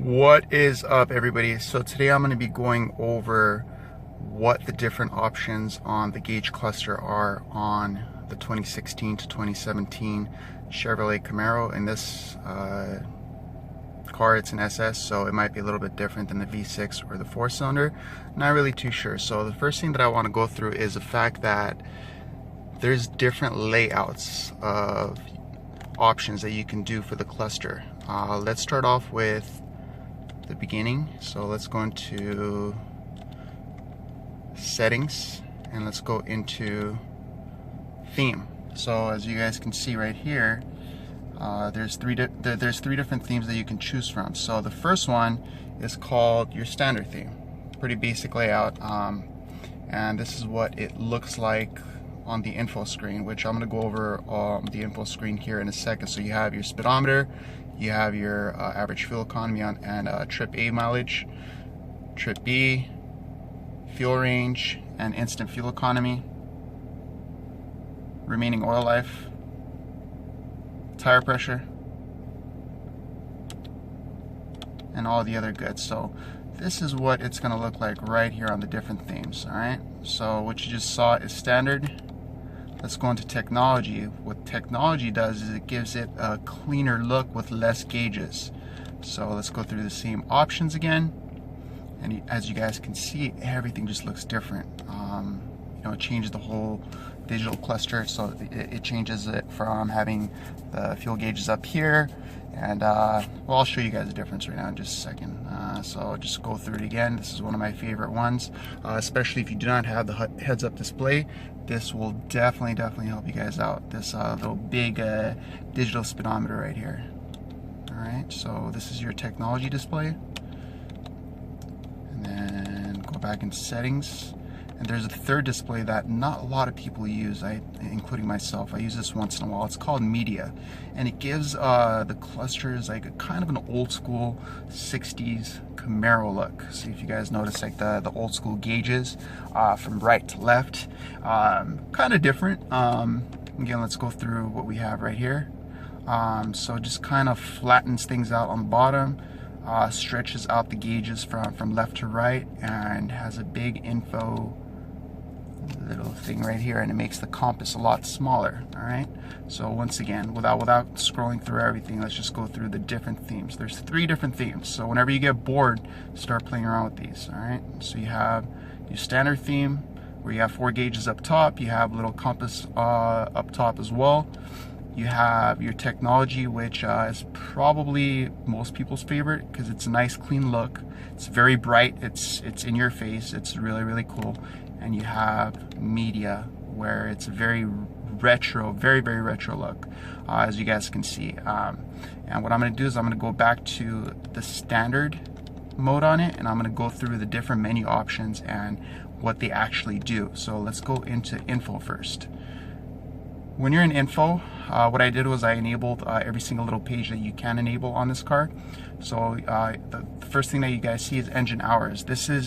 What is up, everybody? So today I'm going to be going over what the different options on the Guage cluster are on the 2016 to 2017 Chevrolet Camaro. In this car, it's an SS, so it might be a little bit different than the V6 or the 4-cylinder. Not really too sure. So the first thing that I want to go through is the fact that there's different layouts of options that you can do for the cluster. Let's start off with the beginning. So let's go into settings and let's go into theme. So as you guys can see right here, there's three different themes that you can choose from. So the first one is called your standard theme. Pretty basic layout, and this is what it looks like on the info screen, which I'm going to go over the info screen here in a second. So you have your speedometer, you have your average fuel economy and trip A mileage, trip B, fuel range, and instant fuel economy, remaining oil life, tire pressure, and all the other goods. So this is what it's going to look like right here on the different themes. Alright, so what you just saw is standard. Let's go into technology. What technology does is it gives it a cleaner look with less gauges. So let's go through the same options again, and as you guys can see, everything just looks different. It changes the whole digital cluster. So it changes it from having the fuel gauges up here, and well, I'll show you guys the difference right now in just a second. So I'll just go through it again. This is one of my favorite ones, especially if you do not have the heads-up display. This will definitely help you guys out. This little big digital speedometer right here. Alright, so this is your technology display. And then go back into settings. And there's a third display that not a lot of people use, including myself. I use this once in a while. It's called media. And it gives the clusters like a kind of an old school 60s Camaro look. So if you guys notice, like the old school gauges from right to left, kind of different. Again, let's go through what we have right here. So it just kind of flattens things out on the bottom, stretches out the gauges from left to right, and has a big info little thing right here, and it makes the compass a lot smaller. All right, so once again, without scrolling through everything, let's just go through the different themes. There's 3 different themes, so whenever you get bored, start playing around with these. All right, so you have your standard theme where you have 4 gauges up top. You have a little compass up top as well. You have your technology, which is probably most people's favorite because it's a nice clean look. It's very bright, it's in your face, it's really cool. And you have media, where it's a very retro, very retro look, as you guys can see. And what I'm going to do is I'm going to go back to the standard mode on it, and I'm going to go through the different menu options and what they actually do. So let's go into info first. When you're in info, what I did was I enabled every single little page that you can enable on this car. So the first thing that you guys see is engine hours.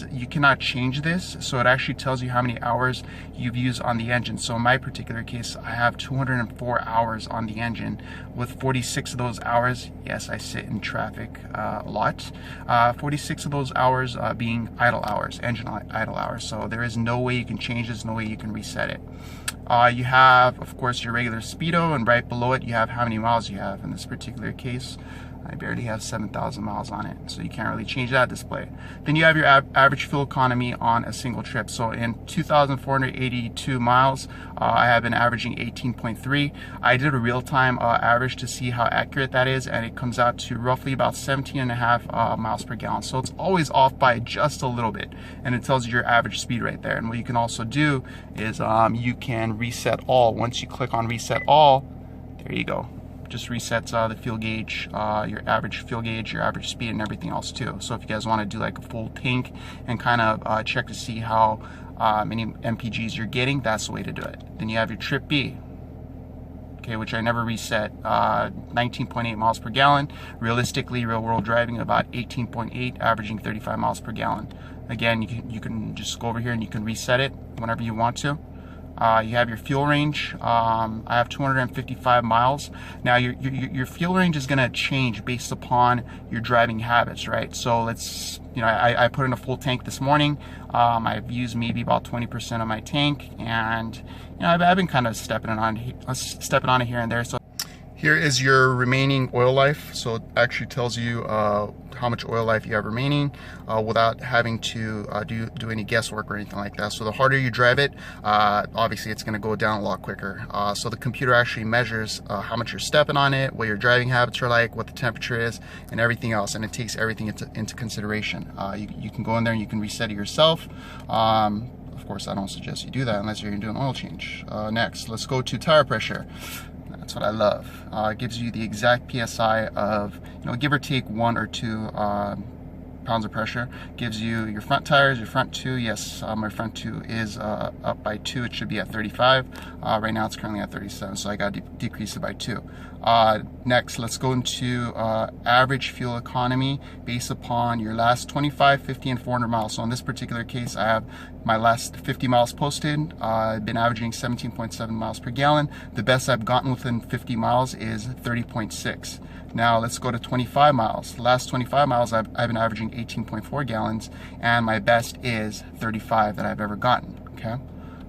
You cannot change this, so it actually tells you how many hours you've used on the engine. So in my particular case, I have 204 hours on the engine, with 46 of those hours, yes, I sit in traffic a lot, 46 of those hours being idle hours, engine idle hours. So there is no way you can change this, no way you can reset it. You have, of course, your regular speedo, and right below it you have how many miles you have. In this particular case, I barely have 7,000 miles on it, so you can't really change that display. Then you have your average fuel economy on a single trip. So in 2,482 miles, I have been averaging 18.3. I did a real-time average to see how accurate that is, and it comes out to roughly about 17.5 miles per gallon. So it's always off by just a little bit, and it tells you your average speed right there. And what you can also do is you can reset all. Once you click on reset all, there you go. Just resets the fuel gauge, your average fuel gauge, your average speed, and everything else too. So if you guys want to do like a full tank and kind of check to see how many MPGs you're getting, that's the way to do it. Then you have your trip B, okay, which I never reset, 19.8 miles per gallon. Realistically, real world driving about 18.8, averaging 35 miles per gallon. Again, you can just go over here and you can reset it whenever you want to. You have your fuel range. I have 255 miles. Now your fuel range is going to change based upon your driving habits, right? So let's, I put in a full tank this morning. I've used maybe about 20% of my tank, and I've been kind of stepping on it here and there. So here is your remaining oil life. So it actually tells you how much oil life you have remaining without having to do any guesswork or anything like that. So the harder you drive it, obviously it's going to go down a lot quicker. So the computer actually measures how much you're stepping on it, what your driving habits are like, what the temperature is, and everything else, and it takes everything into consideration. You can go in there and you can reset it yourself. Of course, I don't suggest you do that unless you're doing an oil change. Next, let's go to tire pressure. That's what I love. It gives you the exact PSI of, give or take 1 or 2 pounds of pressure. Gives you your front tires, your front 2. Yes, my front 2 is up by 2. It should be at 35. Right now it's currently at 37, so I got to decrease it by 2. Next, let's go into average fuel economy based upon your last 25, 50, and 400 miles. So in this particular case, I have my last 50 miles posted. I've been averaging 17.7 miles per gallon. The best I've gotten within 50 miles is 30.6. Now let's go to 25 miles. The last 25 miles, I've been averaging 18.4 gallons, and my best is 35 that I've ever gotten, okay?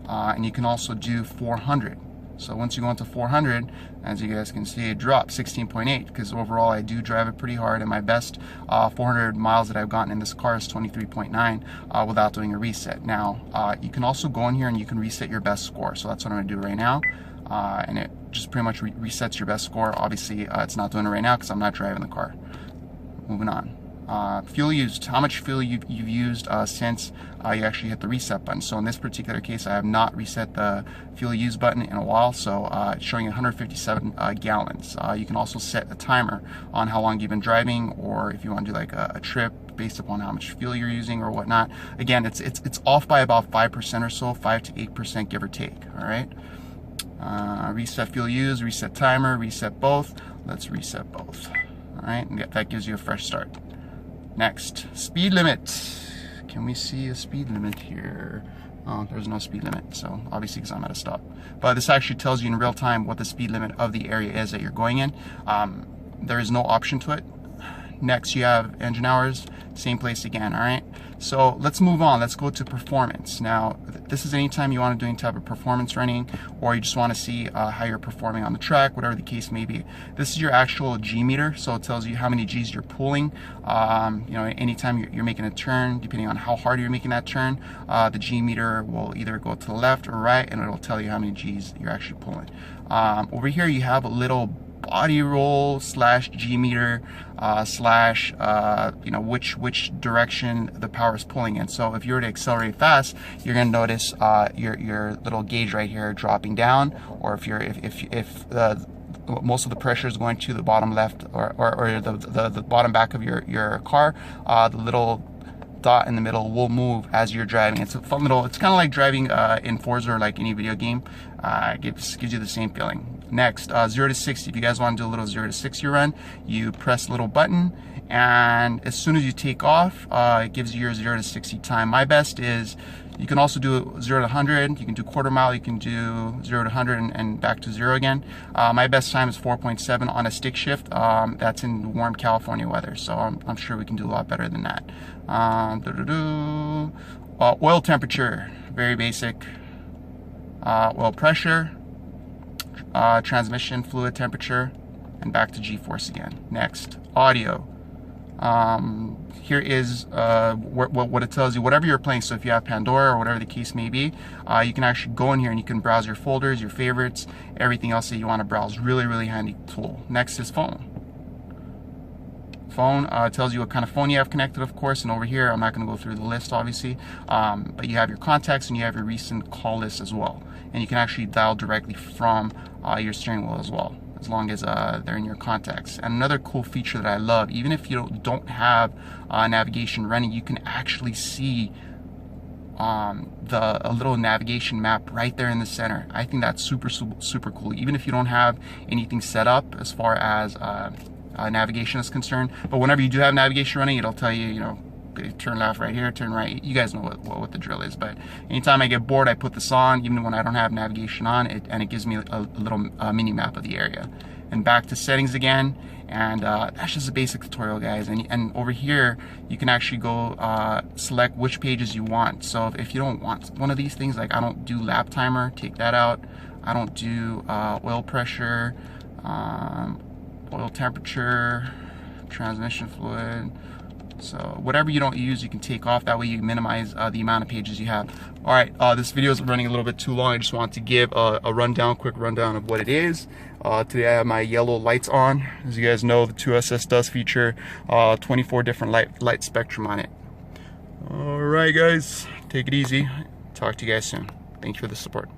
And you can also do 400. So once you go into 400, as you guys can see, it drops 16.8, because overall I do drive it pretty hard, and my best 400 miles that I've gotten in this car is 23.9 without doing a reset. Now, you can also go in here and you can reset your best score. So that's what I'm going to do right now. And it just pretty much resets your best score. Obviously, it's not doing it right now because I'm not driving the car. Moving on. Fuel used, how much fuel you've used since you actually hit the reset button. So in this particular case, I have not reset the fuel use button in a while, so it's showing 157 gallons. You can also set a timer on how long you've been driving, or if you want to do like a trip based upon how much fuel you're using or whatnot. Again, it's off by about 5% or so, 5 to 8% give or take. All right. Reset fuel use, reset timer, reset both. Let's reset both. All right, and that gives you a fresh start. Next, speed limit. Can we see a speed limit here? Oh, there's no speed limit, so obviously because I'm at a stop. But this actually tells you in real time what the speed limit of the area is that you're going in. There is no option to it. Next, you have engine hours, same place again, all right? So let's move on. Let's go to performance. Now, this is anytime you want to do any type of performance running, or you just want to see how you're performing on the track, whatever the case may be. This is your actual G meter, so it tells you how many G's you're pulling. Anytime you're making a turn, depending on how hard you're making that turn, the G meter will either go to the left or right, and it'll tell you how many G's you're actually pulling. Over here, you have a little body roll slash G meter slash which direction the power is pulling in. So if you were to accelerate fast, you're going to notice your little gauge right here dropping down, or if most of the pressure is going to the bottom left or the bottom back of your car, the little dot in the middle will move as you're driving. It's a fun little, it's kind of like driving in Forza or like any video game. Gives you the same feeling. Next, 0 to 60. If you guys want to do a little 0 to 60 run, you press a little button, and as soon as you take off, it gives you your 0 to 60 time. My best is, you can also do 0 to 100, you can do quarter mile, you can do 0 to 100 and back to 0 again. My best time is 4.7 on a stick shift. That's in warm California weather, so I'm sure we can do a lot better than that. Oil temperature, very basic. Oil pressure, transmission fluid temperature, and back to G-force again. Next, audio. Here is what it tells you, whatever you're playing. So if you have Pandora or whatever the case may be, you can actually go in here and you can browse your folders, your favorites, everything else that you want to browse. Really, really handy tool. Next is phone. Phone tells you what kind of phone you have connected, of course, and over here, I'm not going to go through the list, obviously, but you have your contacts and you have your recent call list as well. And you can actually dial directly from your steering wheel as well, as long as they're in your contacts. And another cool feature that I love, even if you don't have navigation running, you can actually see a little navigation map right there in the center. I think that's super cool, even if you don't have anything set up as far as navigation is concerned. But whenever you do have navigation running, it'll tell you, turn left right here, turn right. You guys know what the drill is. But anytime I get bored, I put this on, even when I don't have navigation on, and it gives me a little mini map of the area. And back to settings again, and that's just a basic tutorial, guys. And over here, you can actually go select which pages you want. So if you don't want one of these things, like I don't do lap timer, take that out. I don't do oil pressure, oil temperature, transmission fluid. So whatever you don't use, you can take off. That way you minimize the amount of pages you have. All right, this video is running a little bit too long. I just want to give a rundown, quick rundown of what it is. Today I have my yellow lights on. As you guys know, the 2SS does feature 24 different light spectrum on it. All right, guys, take it easy. Talk to you guys soon. Thank you for the support.